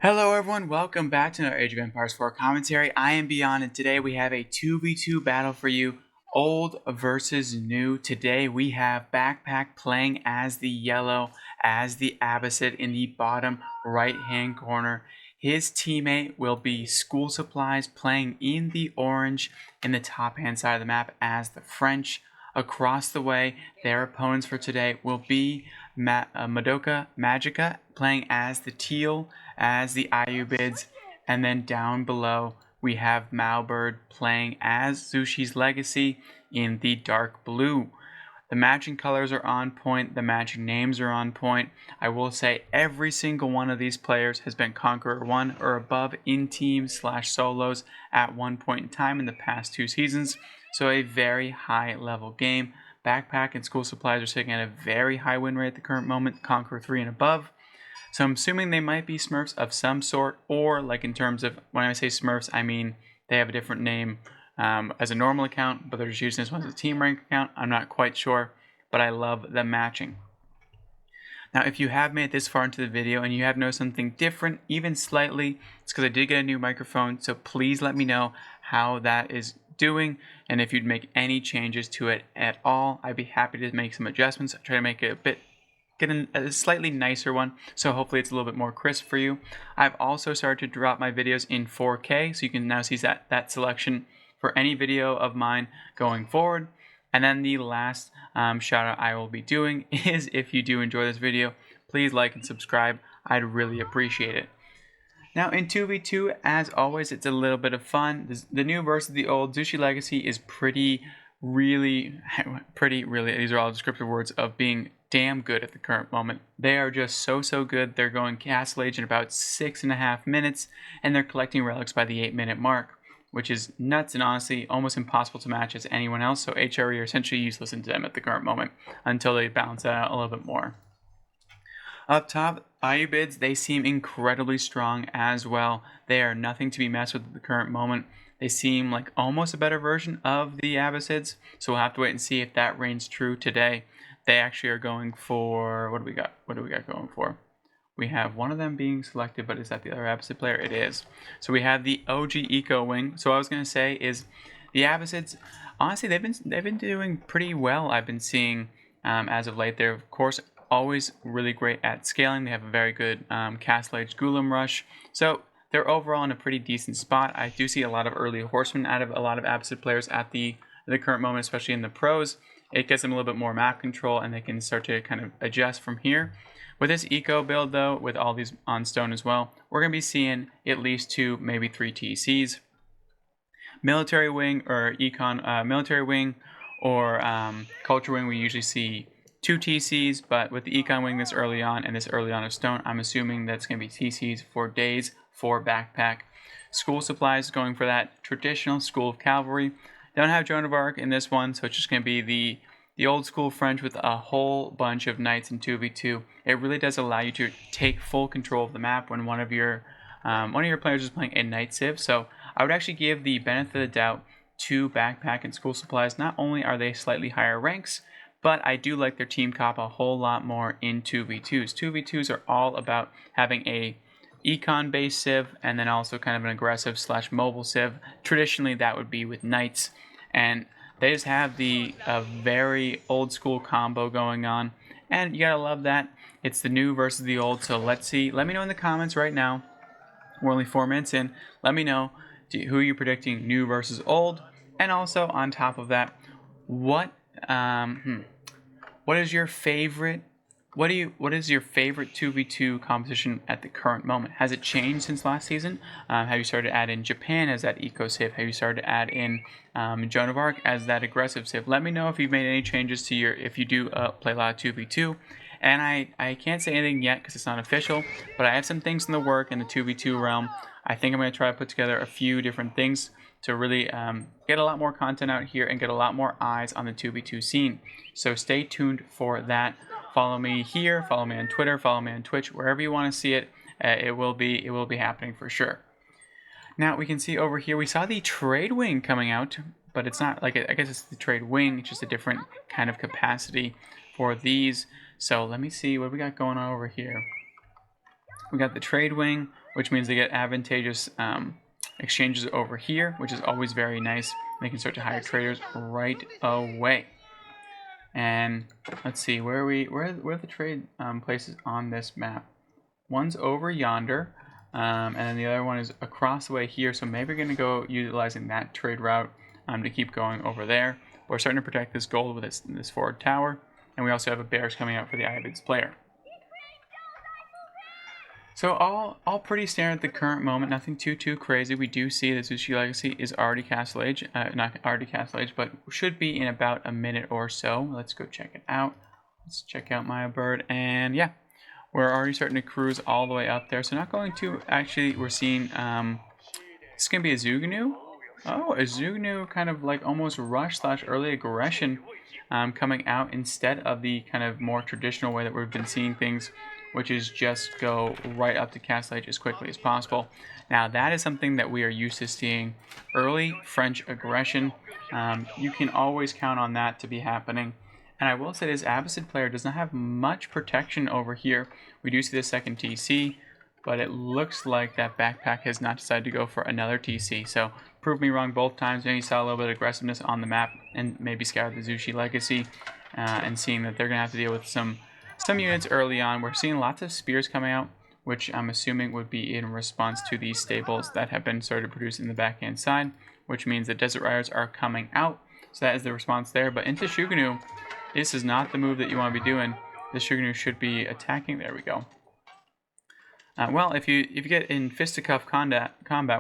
Hello everyone, welcome back to another Age of Empires 4 commentary. I am Beyond, and today we have a 2v2 battle for you, old versus new. Today we have Backpack playing as the yellow, as the Abbasid in the bottom right hand corner. His teammate will be School Supplies playing in the orange in the top hand side of the map as the French. Across the way, their opponents for today will be Madoka Magica playing as the teal, as the Ayubids, and then down below we have Malbird playing as Zushi's Legacy in the dark blue. The matching colors are on point, the matching names are on point. I will say every single one of these players has been Conqueror 1 or above in teams / solos at one point in time in the past 2 seasons. So a very high level game. Backpack and School Supplies are sitting at a very high win rate at the current moment, Conqueror 3 and above. So I'm assuming they might be Smurfs of some sort, or like in terms of, when I say Smurfs, I mean they have a different name as a normal account, but they're just using this one as a team rank account. I'm not quite sure, but I love the matching. Now, if you have made it this far into the video and you have noticed something different, even slightly, it's because I did get a new microphone, so please let me know how that is doing, and if you'd make any changes to it at all. I'd be happy to make some adjustments. I try to make it get a slightly nicer one, so hopefully it's a little bit more crisp for you. I've also started to drop my videos in 4K, so you can now see that selection for any video of mine going forward. And then the last shout out I will be doing is, if you do enjoy this video, please like and subscribe. I'd really appreciate it. Now in 2v2, as always, it's a little bit of fun. The new versus the old. Zushi Legacy is really, these are all descriptive words of being damn good at the current moment. They are just so good. They're going Castle Age in about 6.5 minutes, and they're collecting relics by the 8-minute mark, which is nuts and honestly almost impossible to match as anyone else. So HRE are essentially useless into them at the current moment until they balance that out a little bit more. Up top, Ayubids, they seem incredibly strong as well. They are nothing to be messed with at the current moment. They seem like almost a better version of the Abbasids, so we'll have to wait and see if that reigns true today. They actually are going for, what do we got going for? We have one of them being selected, but is that the other Abbasid player? It is. So we have the OG Eco Wing. So what I was going to say is the Abbasids, honestly, they've been doing pretty well. I've been seeing as of late. They're of course always really great at scaling. They have a very good Castle Age Golem Rush. So they're overall in a pretty decent spot. I do see a lot of early horsemen out of a lot of Abbasid players at the current moment, especially in the pros. It gets them a little bit more map control, and they can start to kind of adjust from here. With this eco build though, with all these on stone as well, we're going to be seeing at least 2, maybe 3 TCs. Military wing or military wing or culture wing, we usually see 2 TCs, but with the econ wing this early on and this early on of stone, I'm assuming that's going to be TCs for days for Backpack. School Supplies is going for that traditional School of Cavalry. Don't have Joan of Arc in this one, so it's just going to be the old school French with a whole bunch of knights in 2v2. It really does allow you to take full control of the map when one of your players is playing a knight civ. So I would actually give the benefit of the doubt to Backpack and School Supplies. Not only are they slightly higher ranks, but I do like their team comp a whole lot more in 2v2s. 2v2s are all about having a econ based civ and then also kind of an aggressive / mobile civ. Traditionally that would be with knights, and they just have a very old school combo going on, and you gotta love that. It's the new versus the old. So let's see. Let me know in the comments right now. We're only 4 minutes in. Let me know who you're predicting new versus old, and also on top of that, what is your favorite? What is your favorite 2v2 competition at the current moment? Has it changed since last season? Have you started to add in Japan as that eco civ? Have you started to add in Joan of Arc as that aggressive civ? Let me know if you've made any changes to if you do play a lot of 2v2. And I can't say anything yet because it's not official, but I have some things in the work in the 2v2 realm. I think I'm going to try to put together a few different things to really get a lot more content out here and get a lot more eyes on the 2v2 scene. So stay tuned for that. Follow me here, follow me on Twitter, follow me on Twitch, wherever you want to see it. It will be happening for sure. Now we can see over here, we saw the trade wing coming out, but it's not like I guess it's the trade wing, it's just a different kind of capacity for these. So let me see what we got going on over here. We got the trade wing, which means they get advantageous exchanges over here, which is always very nice. They can start to hire traders right away. And let's see, where are the trade places on this map? One's over yonder, and then the other one is across the way here. So maybe we're going to go utilizing that trade route to keep going over there. We're starting to protect this gold with this forward tower, and we also have a bears coming out for the Ivids player. So all pretty standard at the current moment, nothing too crazy. We do see that Zhuge Legacy is already Castle Age, not already Castle Age, but should be in about a minute or so. Let's go check it out. Let's check out Maya Bird, and yeah, we're already starting to cruise all the way up there. So not going to, actually, we're seeing, this can be a Zhuge. Oh, a Zhuge kind of like almost rush / early aggression coming out instead of the kind of more traditional way that we've been seeing things, which is just go right up to Castle Age as quickly as possible. Now that is something that we are used to seeing, early French aggression. You can always count on that to be happening. And I will say this Abbasid player does not have much protection over here. We do see the second TC, but it looks like that backpack has not decided to go for another TC. So prove me wrong both times. Maybe saw a little bit of aggressiveness on the map and maybe scouted the Zhuge Legacy and seeing that they're going to have to deal with some units early on. We're seeing lots of spears coming out, which I'm assuming would be in response to these stables that have been started producing the backhand side, which means the Desert Riders are coming out. So that is the response there. But into Zhuge, this is not the move that you want to be doing. The Zhuge should be attacking. There we go. Well, if you get in fisticuff combat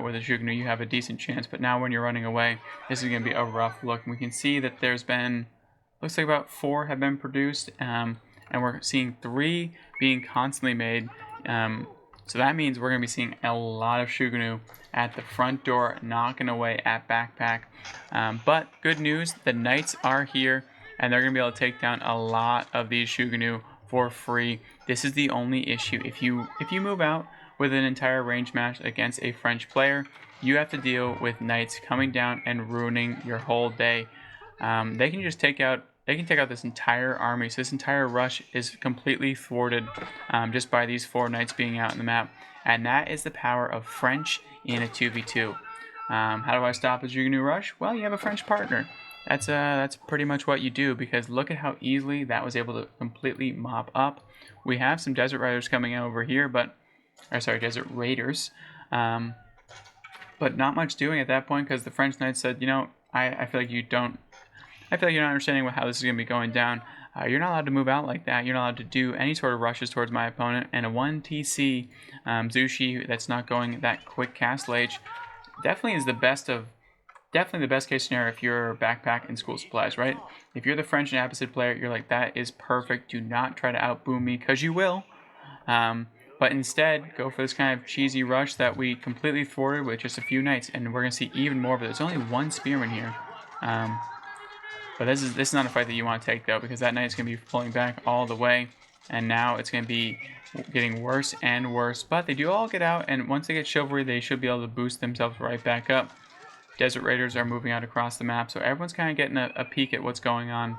with a Zhuge, you have a decent chance. But now when you're running away, this is going to be a rough look. And we can see that there's been, looks like about 4 have been produced. And we're seeing 3 being constantly made. So that means we're going to be seeing a lot of Zhuge at the front door, knocking away at backpack. But good news, the knights are here, and they're going to be able to take down a lot of these Zhuge for free. This is the only issue. If you move out with an entire range match against a French player, you have to deal with knights coming down and ruining your whole day. They can just take out this entire army. So this entire rush is completely thwarted just by these 4 knights being out in the map. And that is the power of French in a 2v2. How do I stop a Zhuge rush? Well, you have a French partner. That's pretty much what you do, because look at how easily that was able to completely mop up. We have some Desert Riders coming over here, Desert Raiders. But not much doing at that point, because the French knights said, you know, I feel like you're not understanding how this is going to be going down. You're not allowed to move out like that. You're not allowed to do any sort of rushes towards my opponent. And a 1 TC Zhuge that's not going that quick Castle Age definitely is the best case scenario if you're backpack and school supplies, right? If you're the French and Abbasid player, you're like, that is perfect. Do not try to outboom me, because you will. But instead, go for this kind of cheesy rush that we completely thwarted with just a few knights, and we're going to see even more of it. There's only 1 spearman here. But this is not a fight that you want to take, though, because that knight's going to be pulling back all the way, and now it's going to be getting worse and worse. But they do all get out, and once they get chivalry, they should be able to boost themselves right back up. Desert Raiders are moving out across the map, so everyone's kind of getting a peek at what's going on.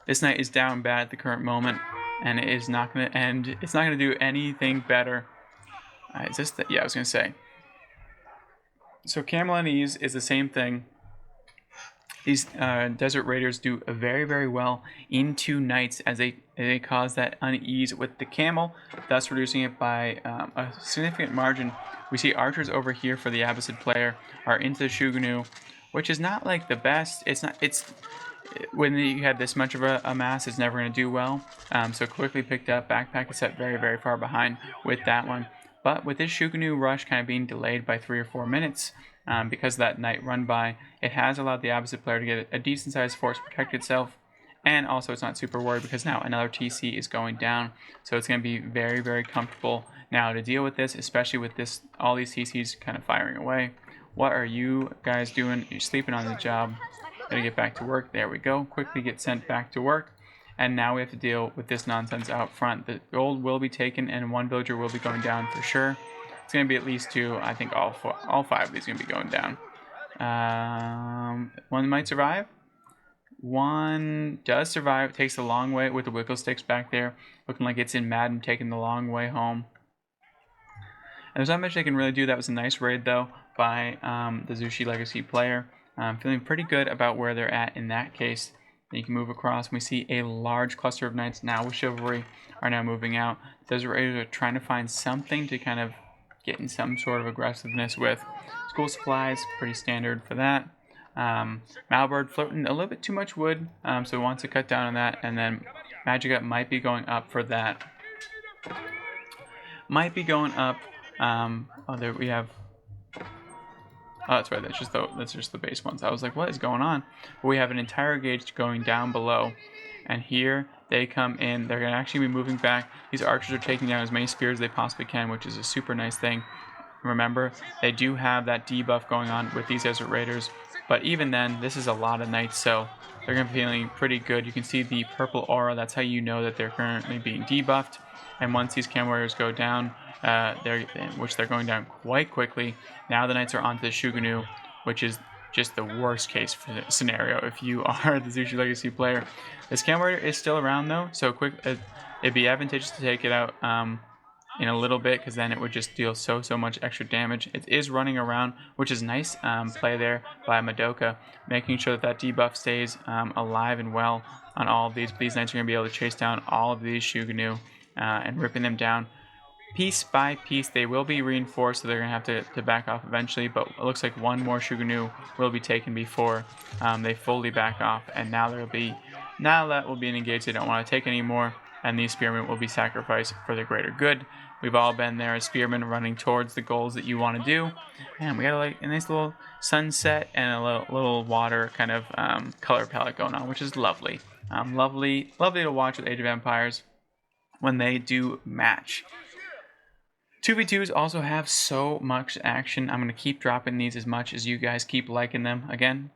This knight is down bad at the current moment, and it is not going to end. It's not going to do anything better. Is this the, yeah, I was going to say. So Camel and Ease is the same thing. These Desert Raiders do very well into knights as they cause that unease with the camel, thus reducing it by a significant margin. We see archers over here for the Abbasid player are into the Zhuge, which is not like the best. It's when you have this much of a mass, it's never going to do well. So quickly picked up. Backpack is set very far behind with that one. But with this Zhuge rush kind of being delayed by 3 or 4 minutes, because of that knight run by, it has allowed the Abbasid player to get a decent sized force to protect itself. And also it's not super worried because now another TC is going down. So it's going to be very comfortable now to deal with this, especially with all these TCs kind of firing away. What are you guys doing? You're sleeping on the job. Gotta get back to work. There we go. Quickly get sent back to work. And now we have to deal with this nonsense out front. The gold will be taken and 1 villager will be going down for sure. It's going to be at least 2. I think all 5 of these are going to be going down. 1 might survive. 1 does survive. It takes a long way with the wickle sticks back there. Looking like it's in Madden, taking the long way home. There's not much they can really do. That was a nice raid, though, by the Zhuge Legacy player. Feeling pretty good about where they're at in that case. You can move across, and we see a large cluster of knights now with chivalry are now moving out. Desert Raiders are trying to find something to kind of get in some sort of aggressiveness with. School supplies, pretty standard for that. Malbird floating a little bit too much wood, so he wants to cut down on that, and then Magica might be going up for that. Might be going up. Oh, there we have. Oh, that's right. That's just the base ones. I was like, what is going on? But we have an entire gauge going down below, and here they come in. They're gonna actually be moving back. These archers are taking down as many spears as they possibly can, which is a super nice thing. Remember, they do have that debuff going on with these Desert Raiders, but even then, this is a lot of knights, so they're gonna be feeling pretty good. You can see the purple aura. That's how you know that they're currently being debuffed. And once these Camel Warriors go down, which they're going down quite quickly, now the knights are onto the Zhuge, which is just the worst case scenario if you are the Zhuge Legacy player. This Camel Warrior is still around though, so it'd be advantageous to take it out in a little bit, because then it would just deal so much extra damage. It is running around, which is nice play there by Madoka, making sure that debuff stays alive and well on all of these. These knights are going to be able to chase down all of these Zhuge and ripping them down piece by piece. They will be reinforced, so they're going to have to back off eventually, but it looks like one more Zhuge will be taken before they fully back off, and now that will be an engage they don't want to take anymore, and these spearmen will be sacrificed for the greater good. We've all been there as spearmen running towards the goals that you want to do, and we got like a nice little sunset and a little water kind of color palette going on, which is lovely. Lovely to watch with Age of Empires when they do match. 2v2s also have so much action. I'm going to keep dropping these as much as you guys keep liking them. Again,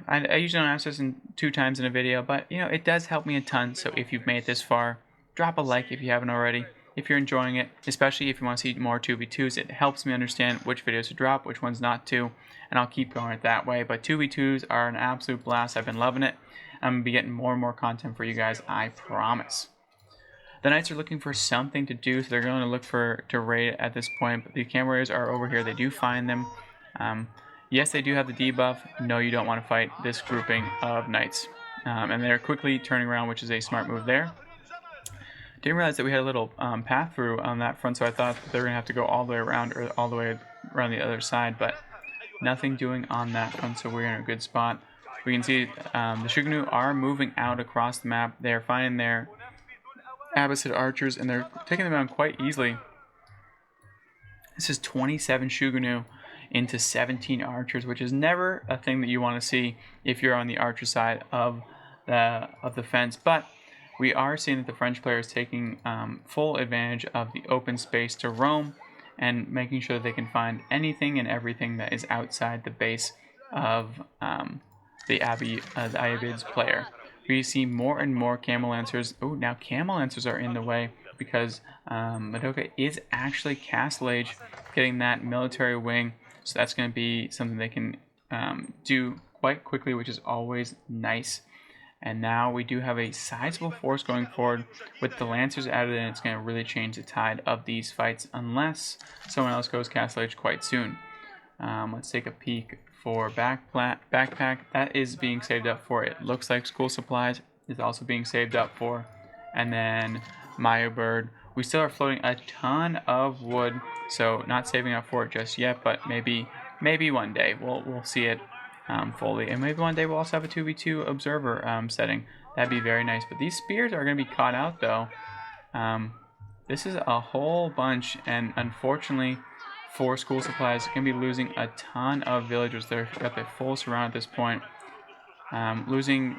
I usually don't ask this 2 times in a video, but you know, it does help me a ton. So if you've made it this far, drop a like if you haven't already. If you're enjoying it, especially if you want to see more 2v2s, it helps me understand which videos to drop, which ones not to, and I'll keep going it that way. But 2v2s are an absolute blast. I've been loving it. I'm going to be getting more and more content for you guys, I promise. The knights are looking for something to do, so they're going to look to raid at this point. But the Camel Warriors are over here. They do find them. Yes, they do have the debuff. No, you don't want to fight this grouping of knights. And they're quickly turning around, which is a smart move there. Didn't realize that we had a little path through on that front, so I thought they were going to have to go all the way around, or all the way around the other side, but nothing doing on that front, so we're in a good spot. We can see the Zhuge are moving out across the map. They're finding their Abbasid archers, and they're taking them down quite easily. This is 27 Zhuge into 17 archers, which is never a thing that you want to see if you're on the archer side of the fence, but we are seeing that the French player is taking full advantage of the open space to roam and making sure that they can find anything and everything that is outside the base of the Ayyubid's player. We see more and more Camel Lancers. Oh, now Camel Lancers are in the way because Madoka is actually Castle Age, getting that military wing. So that's going to be something they can do quite quickly, which is always nice. And now we do have a sizable force going forward with the Lancers added in. It's going to really change the tide of these fights unless someone else goes Castle Age quite soon. Let's take a peek for backpack. That is being saved up for. It looks like school supplies is also being saved up for. And then Maya Bird. We still are floating a ton of wood, so not saving up for it just yet, but maybe one day we'll see it fully, and maybe one day we'll also have a 2v2 observer setting. That'd be very nice. But these spears are going to be caught out though. This is a whole bunch, and unfortunately for school supplies, going to be losing a ton of villagers. They're got their full surround at this point. Losing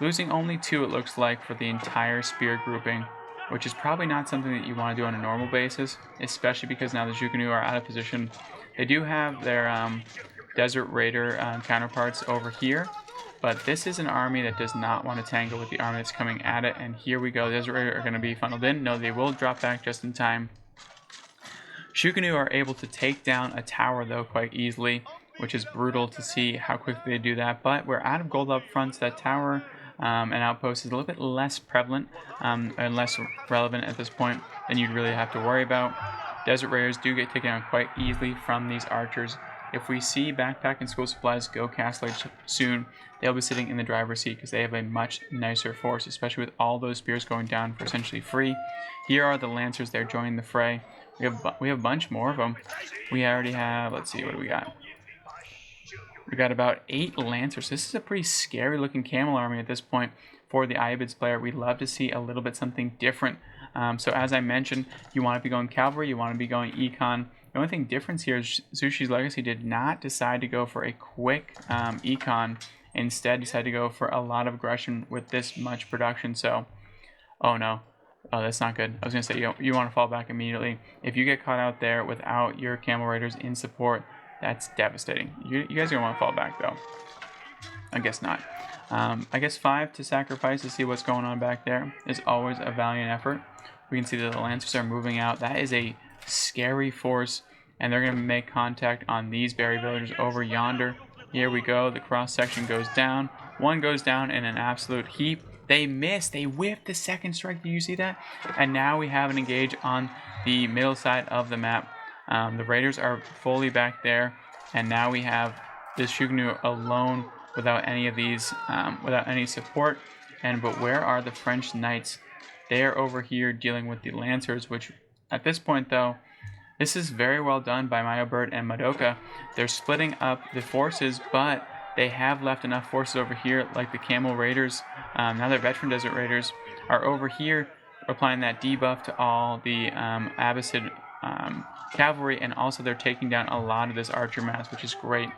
only 2, it looks like, for the entire spear grouping, which is probably not something that you want to do on a normal basis, especially because now the Zhuge are out of position. They do have their Desert Raider counterparts over here, but this is an army that does not want to tangle with the army that's coming at it, and here we go. The Desert Raider are going to be funneled in. No, they will drop back just in time. Zhuge are able to take down a tower though quite easily, which is brutal to see how quickly they do that, but we're out of gold up front, so that tower and outpost is a little bit less prevalent and less relevant at this point than you'd really have to worry about. Desert Raiders do get taken out quite easily from these archers. If we see Backpack and School Supplies go Castle Age soon, they'll be sitting in the driver's seat because they have a much nicer force, especially with all those spears going down for essentially free. Here are the Lancers. They're joining the fray. We have a bunch more of them. We already have, let's see, what do we got? We got about 8 Lancers. This is a pretty scary looking camel army at this point for the Ibids player. We'd love to see a little bit something different. So as I mentioned, you want to be going cavalry, you want to be going econ. The only thing difference here is Zushi's Legacy did not decide to go for a quick econ. Instead, decided to go for a lot of aggression with this much production. So, oh no. Oh, that's not good. I was going to say, you want to fall back immediately. If you get caught out there without your Camel Raiders in support, that's devastating. You guys are going to want to fall back, though. I guess not. I guess 5 to sacrifice to see what's going on back there is always a valiant effort. We can see that the Lancers are moving out. That is a scary force, and they're going to make contact on these berry villagers over yonder. Here we go. The cross section goes down. One goes down in an absolute heap. They missed. They whiffed the second strike. Do you see that? And now we have an engage on the middle side of the map. The Raiders are fully back there, and now we have this Zhuge alone without any of these, without any support. But where are the French Knights? They are over here dealing with the Lancers, which at this point, though, this is very well done by Mayobird and Madoka. They're splitting up the forces, but they have left enough forces over here, like the Camel Raiders. Now their Veteran Desert Raiders are over here, applying that debuff to all the Abbasid cavalry, and also they're taking down a lot of this archer mass, which is great.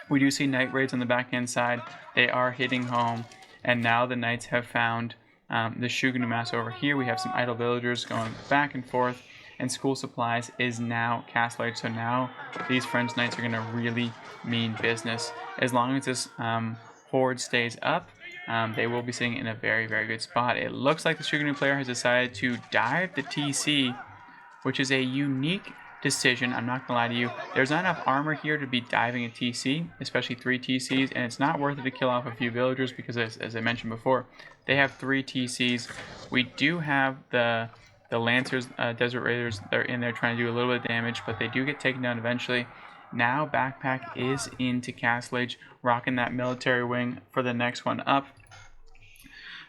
We do see Knight Raids on the backhand side. They are hitting home, and now the Knights have found the Zhuge mass over here. We have some idle villagers going back and forth, and School Supplies is now Castle Age. So now these French Knights are going to really mean business. As long as this horde stays up, they will be sitting in a very, very good spot. It looks like the Zhuge player has decided to dive the TC, which is a unique decision. I'm not gonna lie to you. There's not enough armor here to be diving a TC, especially 3 TCs, and it's not worth it to kill off a few villagers because, as I mentioned before, they have 3 TCs. We do have the Lancers, Desert Raiders. They're in there trying to do a little bit of damage, but they do get taken down eventually. Now Backpack is into Castle Age, rocking that military wing for the next one up.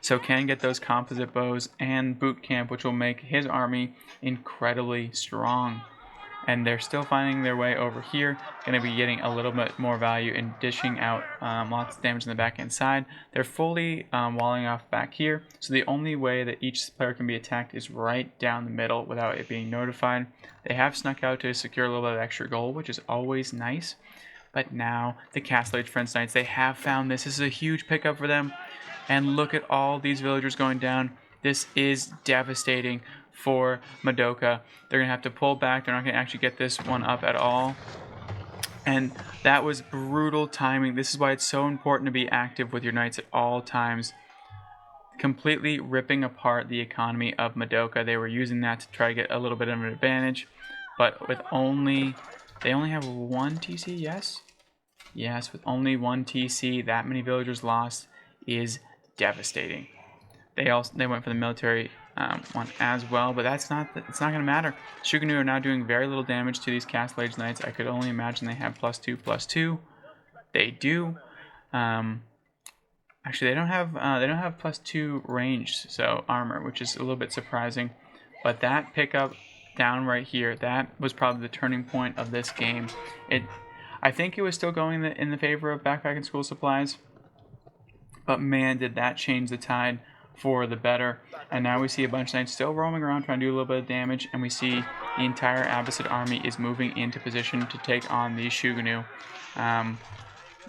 So can get those composite bows and boot camp, which will make his army incredibly strong. And they're still finding their way over here. Going to be getting a little bit more value and dishing out lots of damage on the back end side. They're fully walling off back here. So the only way that each player can be attacked is right down the middle without it being notified. They have snuck out to secure a little bit of extra gold, which is always nice. But now the Castle Age French Knights, they have found this. This is a huge pickup for them. And look at all these villagers going down. This is devastating for Madoka. They're going to have to pull back. They're not going to actually get this one up at all. And that was brutal timing. This is why it's so important to be active with your knights at all times. Completely ripping apart the economy of Madoka. They were using that to try to get a little bit of an advantage. But with they only have 1 TC, yes? Yes, with only 1 TC, that many villagers lost is devastating. They went for the military one as well, but it's not going to matter. Zhuge are now doing very little damage to these Castle Age Knights. I could only imagine they have +2/+2. They do. Actually, they don't have +2 ranged, so armor, which is a little bit surprising. But that pickup down right here, that was probably the turning point of this game. I think it was still going in the favor of Backpack and School Supplies. But man, did that change the tide for the better. And now we see a bunch of knights still roaming around trying to do a little bit of damage. And we see the entire Abbasid army is moving into position to take on the Zhuge.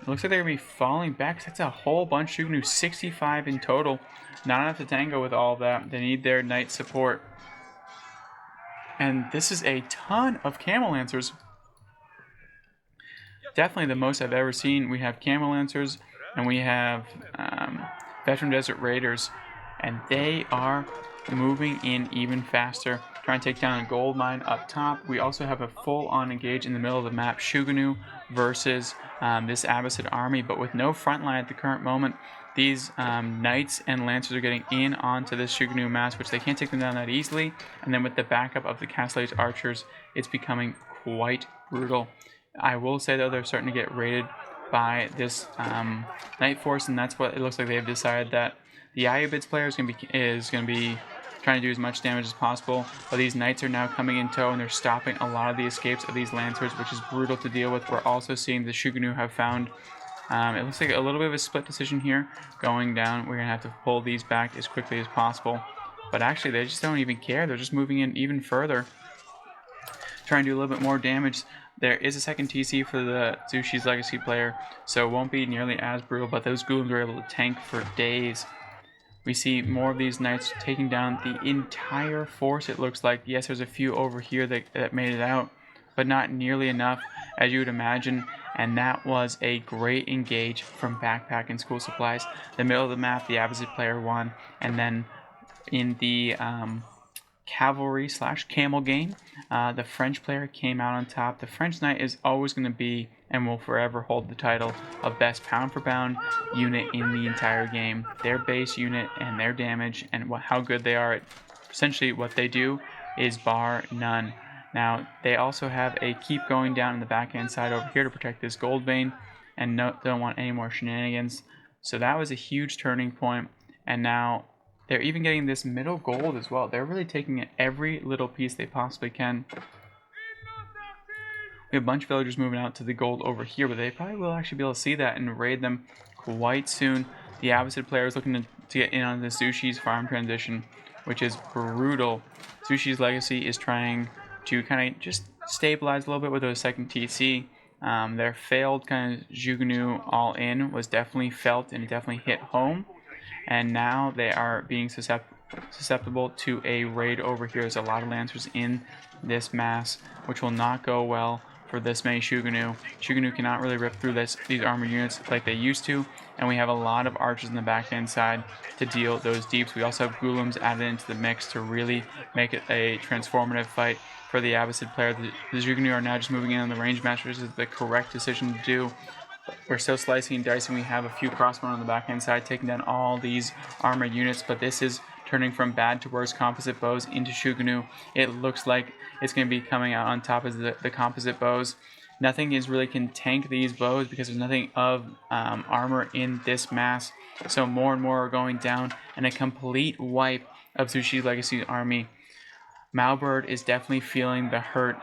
Looks like they're going to be falling back. That's a whole bunch of Zhuge, 65 in total. Not enough to tango with all of that. They need their knight support. And this is a ton of Camel Lancers. Definitely the most I've ever seen. We have Camel Lancers. And we have Veteran Desert Raiders, and they are moving in even faster, trying to take down a gold mine up top. We also have a full-on engage in the middle of the map, Zhuge versus this Abbasid army, but with no front line at the current moment. these knights and lancers are getting in onto this Zhuge mass, which they can't take them down that easily. And then with the backup of the Castle Age archers, it's becoming quite brutal. I will say though, they're starting to get raided by this Knight Force, and that's what it looks like they've decided, that the Ayubids player is going to be trying to do as much damage as possible, but these Knights are now coming in tow and they're stopping a lot of the escapes of these Lancers, which is brutal to deal with. We're also seeing the Zhuge have found, it looks like a little bit of a split decision here going down. We're going to have to pull these back as quickly as possible, but actually they just don't even care. They're just moving in even further, trying to do a little bit more damage. There is a second TC for the Zhuge's Legacy player, so it won't be nearly as brutal, but those Ghouls are able to tank for days. We see more of these Knights taking down the entire force, it looks like. Yes, there's a few over here that made it out, but not nearly enough, as you would imagine. And that was a great engage from Backpack and School Supplies. The middle of the map, the opposite player won. And then in the cavalry / camel game, the French player came out on top. The French Knight is always going to be and will forever hold the title of best pound for pound unit in the entire game. Their base unit and their damage and how good they are at essentially what they do is bar none. Now they also have a keep going down in the backhand side over here to protect this gold vein, and don't want any more shenanigans. So that was a huge turning point, and now they're even getting this middle gold as well. They're really taking every little piece they possibly can. We have a bunch of villagers moving out to the gold over here, but they probably will actually be able to see that and raid them quite soon. The opposite player is looking to get in on the Zhuge's farm transition, which is brutal. Zhuge's Legacy is trying to kind of just stabilize a little bit with a second TC. Their failed kind of Zhuge all in was definitely felt, and it definitely hit home. And now they are being susceptible to a raid over here. There's a lot of Lancers in this mass, which will not go well for this many Zhuge. Zhuge cannot really rip through these armor units like they used to, and we have a lot of archers in the backhand side to deal those deeps. We also have Ghouls added into the mix to really make it a transformative fight for the Abbasid player. The Zhuge are now just moving in on the range match, which is the correct decision to do. We're still slicing and dicing. We have a few crossbow on the backhand side taking down all these armor units, but this is turning from bad to worse composite bows into Zhuge. It looks like it's going to be coming out on top as the composite bows. Nothing is really can tank these bows because there's nothing of armor in this mass. So more and more are going down, and a complete wipe of Zhuge's Legacy army. Malbird is definitely feeling the hurt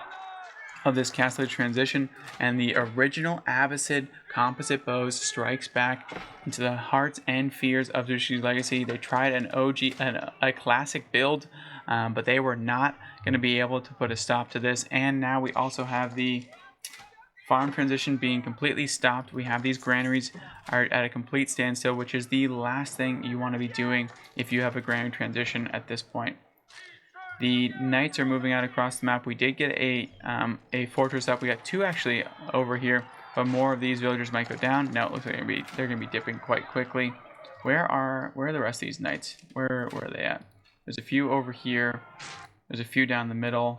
of this Castle transition, and the original Abbasid composite bows strikes back into the hearts and fears of Zhuge's Legacy. They tried an a classic build, but they were not going to be able to put a stop to this. And now we also have the farm transition being completely stopped. We have these granaries are at a complete standstill, which is the last thing you want to be doing if you have a granary transition at this point. The Knights are moving out across the map. We did get a fortress up. We got two actually over here, but more of these villagers might go down. Now it looks like they're gonna be dipping quite quickly. Where are the rest of these Knights? Where are they at? There's a few over here. There's a few down the middle,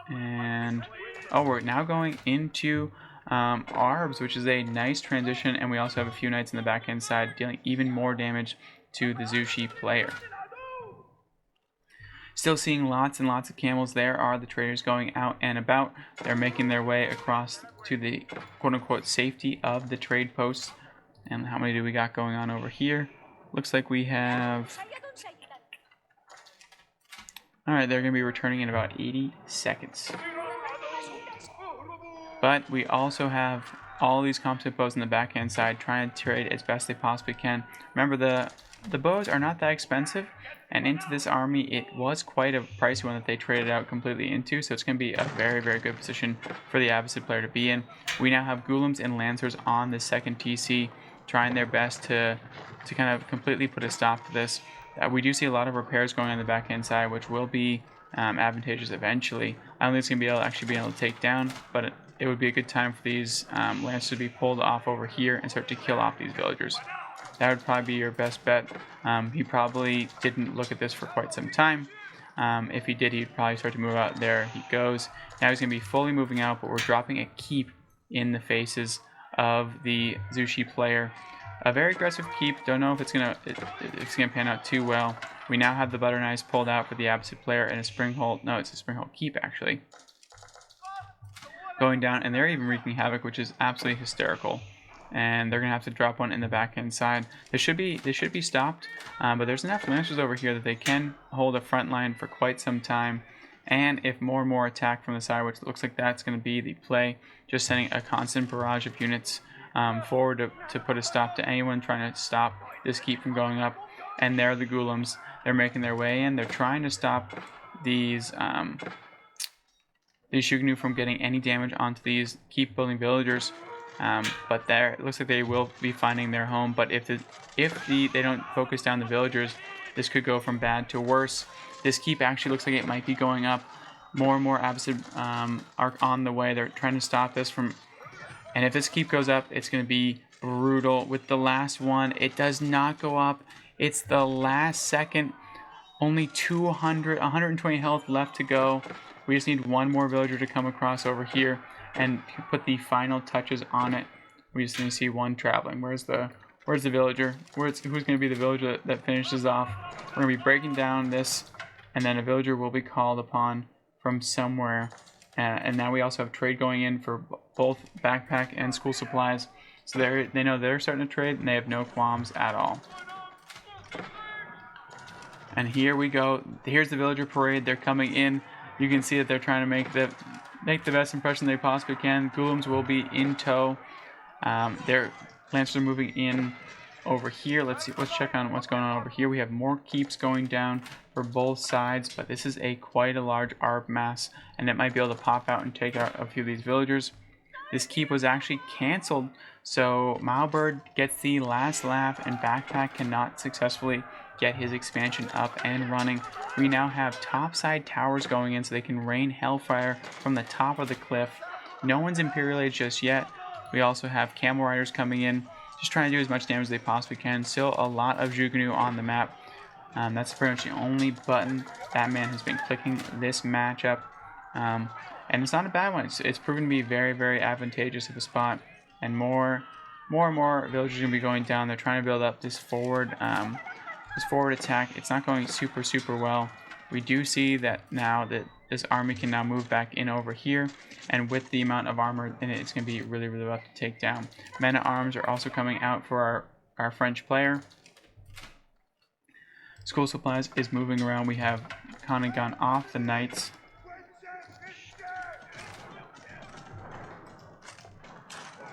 and oh, we're now going into Arbs, which is a nice transition, and we also have a few Knights in the backhand side dealing even more damage to the Zhuge player. Still seeing lots and lots of camels. There are the traders going out and about. They're making their way across to the quote-unquote safety of the trade posts. And how many do we got going on over here? Looks like we have... Alright, they're going to be returning in about 80 seconds. But we also have all these composite bows on the backhand side trying to trade as best they possibly can. Remember, the bows are not that expensive, and into this army it was quite a pricey one that they traded out completely into, so it's going to be a very, very good position for the Abbasid player to be in. We now have Ghouls and Lancers on the second TC trying their best to kind of completely put a stop to this. We do see a lot of repairs going on the backhand side, which will be advantageous eventually. I don't think it's going to be able to take down, but it would be a good time for these Lancers to be pulled off over here and start to kill off these villagers. That would probably be your best bet. He probably didn't look at this for quite some time. If he did, he'd probably start to move out. There he goes. Now he's going to be fully moving out, but we're dropping a keep in the faces of the Zhuge player. A very aggressive keep. Don't know if it's gonna pan out too well. We now have the butter knives pulled out for the Abbasid player and a springhold. No, it's a springhold keep actually. Going down, and they're even wreaking havoc, which is absolutely hysterical. And they're gonna have to drop one in the backhand side. They should be stopped, but there's enough lancers over here that they can hold a front line for quite some time. And if more and more attack from the side, which looks like that's going to be the play, just sending a constant barrage of units forward to put a stop to anyone trying to stop this keep from going up. And there are the Ghoulims. They're making their way in. They're trying to stop these Zhuge from getting any damage onto these keep building villagers. But there, it looks like they will be finding their home. But if they don't focus down the villagers, this could go from bad to worse. This keep actually looks like it might be going up. More and more Abbasid are on the way. They're trying to stop this from... And if this keep goes up, it's going to be brutal. With the last one, it does not go up. It's the last second. Only 120 health left to go. We just need one more villager to come across over here and put the final touches on it. We just need to see one traveling. Where's the villager? Who's going to be the villager that finishes off? We're going to be breaking down this, and then a villager will be called upon from somewhere. And now we also have trade going in for both backpack and school supplies. So they know they're starting to trade, and they have no qualms at all. And here we go. Here's the villager parade. They're coming in. You can see that they're trying to make the best impression they possibly can. Ghoulims will be in tow. Their lancers are moving in over here. Let's check on what's going on over here. We have more keeps going down for both sides, but this is quite a large ARB mass, and it might be able to pop out and take out a few of these villagers. This keep was actually canceled, so Malbird gets the last laugh, and Backpack cannot successfully get his expansion up and running. We now have topside towers going in so they can rain hellfire from the top of the cliff. No one's Imperial Age just yet. We also have Camel Riders coming in, just trying to do as much damage as they possibly can. Still a lot of Zhuge on the map. That's pretty much the only button that man has been clicking this matchup. And it's not a bad one. It's proven to be very, very advantageous of a spot. And more and more villagers are going to be going down. They're trying to build up this forward attack. It's not going super, super well. We do see that now that this army can now move back in over here. And with the amount of armor in it, it's going to be really, really rough to take down. Men at arms are also coming out for our French player. School supplies is moving around. We have kind of gone off the knights.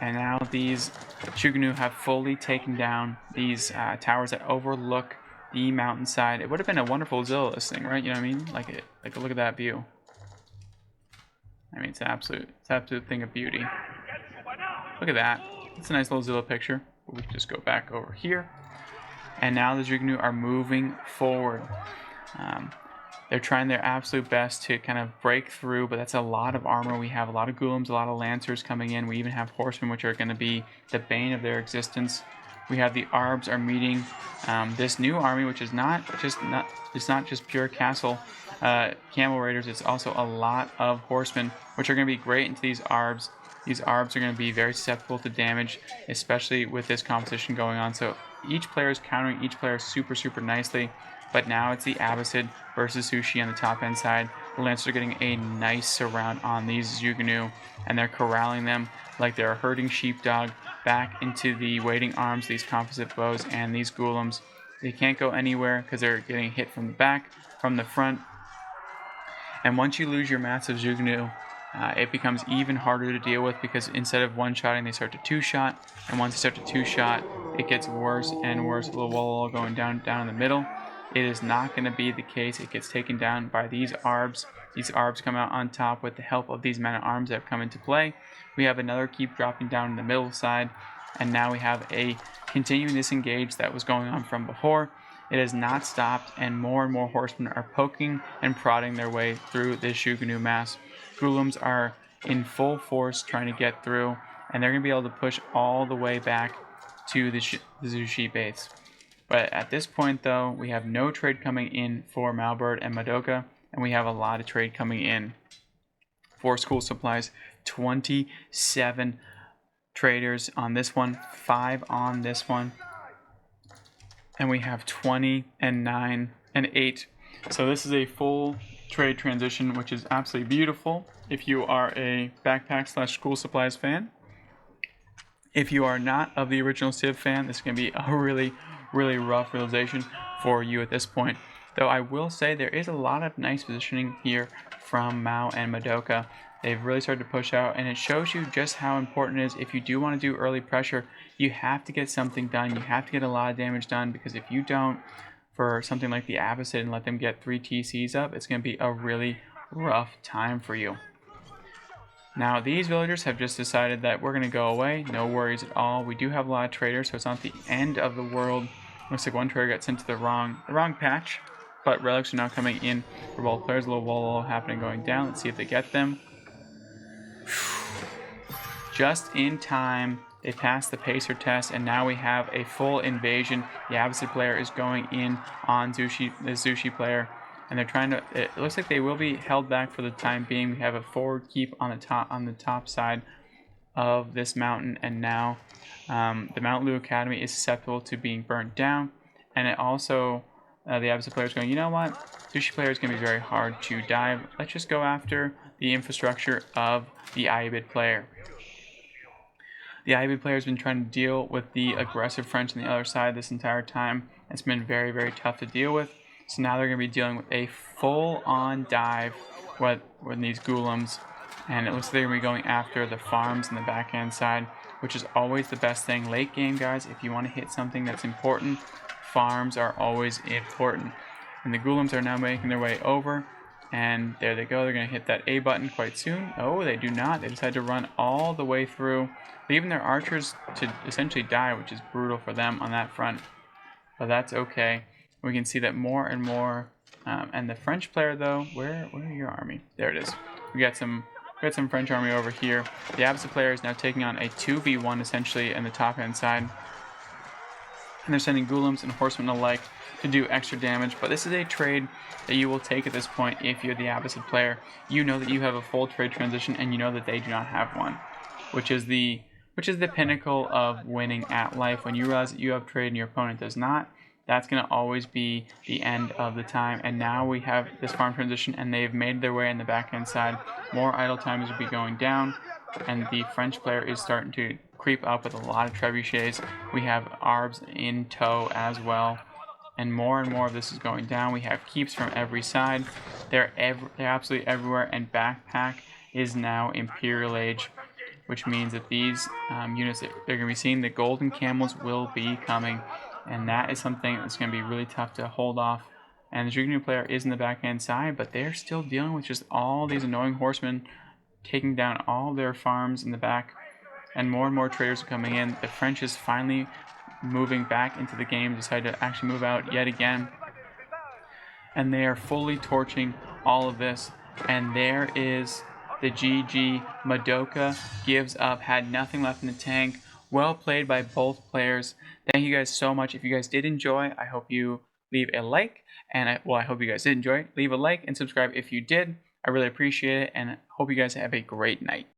And now these Zhuge have fully taken down these towers that overlook the mountainside. It would have been a wonderful Zilla, this thing, right? You know what I mean? Like look at that view. I mean, it's an absolute thing of beauty. Look at that. It's a nice little Zilla picture. We can just go back over here. And now the Zhuge are moving forward. They're trying their absolute best to kind of break through, but that's a lot of armor. We have a lot of Ghoulims, a lot of Lancers coming in. We even have Horsemen, which are going to be the bane of their existence. We have the Arbs are meeting this new army, which is not just pure castle camel raiders. It's also a lot of Horsemen, which are going to be great into these Arbs. These Arbs are going to be very susceptible to damage, especially with this competition going on. So each player is countering each player super, super nicely. But now it's the Abbasid versus Sushi on the top end side. The Lancers are getting a nice surround on these Zhuge, and they're corralling them like they're a herding sheepdog back into the waiting arms, these composite bows, and these Ghoulims. They can't go anywhere because they're getting hit from the back, from the front. And once you lose your massive Zhuge, it becomes even harder to deal with because instead of one-shotting, they start to two-shot. And once they start to two-shot, it gets worse and worse. A little wall going down in the middle. It is not going to be the case. It gets taken down by these Arbs. These Arbs come out on top with the help of these men-at-arms that have come into play. We have another keep dropping down in the middle side. And now we have a continuing disengage that was going on from before. It has not stopped, and more horsemen are poking and prodding their way through this Zhuge mass. Ghoulims are in full force trying to get through, and they're going to be able to push all the way back to the Zhuge base. But at this point, though, we have no trade coming in for Malbird and Madoka, and we have a lot of trade coming in for school supplies. 27 traders on this one, 5 on this one, and we have 20 and 9 and 8. So this is a full trade transition, which is absolutely beautiful if you are a backpack/school supplies fan. If you are not of the original Civ fan, this is going to be a really, really rough realization for you at this point. Though I will say there is a lot of nice positioning here from Mao and Madoka. They've really started to push out, and it shows you just how important it is. If you do want to do early pressure, you have to get something done. You have to get a lot of damage done, because if you don't, for something like the Abbasid, and let them get 3 TCs up, it's going to be a really rough time for you. Now, these villagers have just decided that we're going to go away. No worries at all. We do have a lot of traders, so it's not the end of the world. Looks like one trader got sent to the wrong patch, but relics are now coming in for both players. A little wall happening going down. Let's see if they get them. Just in time, they passed the pacer test, and now we have a full invasion. The Abbasid player is going in on the Zhuge player, and they're trying to. It looks like they will be held back for the time being. We have a forward keep on the top side of this mountain, and now the Mount Lu Academy is susceptible to being burnt down. And it also, the Abbasid player is going, you know what? Zhuge player is going to be very hard to dive. Let's just go after the infrastructure of the Ayyubid player. The Ayyubid player has been trying to deal with the aggressive French on the other side this entire time. It's been very, very tough to deal with. So now they're going to be dealing with a full-on dive with these golems. And it looks like they're going to be going after the farms on the backhand side, which is always the best thing. Late game, guys, if you want to hit something that's important, farms are always important. And the golems are now making their way over. And there they go. They're going to hit that A button quite soon. Oh, they do not. They decide to run all the way through, leaving their archers to essentially die, which is brutal for them on that front. But that's okay. We can see that more and more. And the French player, though, where are your army? There it is. We got some French army over here. The Abbasid player is now taking on a 2v1 essentially in the top hand side. And they're sending golems and horsemen alike to do extra damage, but this is a trade that you will take at this point if you're the Abbasid player. You know that you have a full trade transition, and you know that they do not have one, which is the pinnacle of winning at life. When you realize that you have trade and your opponent does not, that's going to always be the end of the time. And now we have this farm transition, and they've made their way in the backhand side. More idle times will be going down, and the French player is starting to creep up with a lot of trebuchets. We have Arbs in tow as well. And more of this is going down. We have keeps from every side. They're absolutely everywhere. And backpack is now Imperial Age, which means that these units, they're going to be seeing the golden camels will be coming. And that is something that's going to be really tough to hold off. And the Zhuge player is in the backhand side, but they're still dealing with just all these annoying horsemen taking down all their farms in the back. And more traders are coming in. The French is finally moving back into the game, decided to actually move out yet again, and they are fully torching all of this. And there is the GG. Madoka gives up, had nothing left in the tank. Well played by both players. Thank you guys so much. If you guys did enjoy, I hope you leave a like, and I hope you guys did enjoy. Leave a like and subscribe if you did. I really appreciate it, and hope you guys have a great night.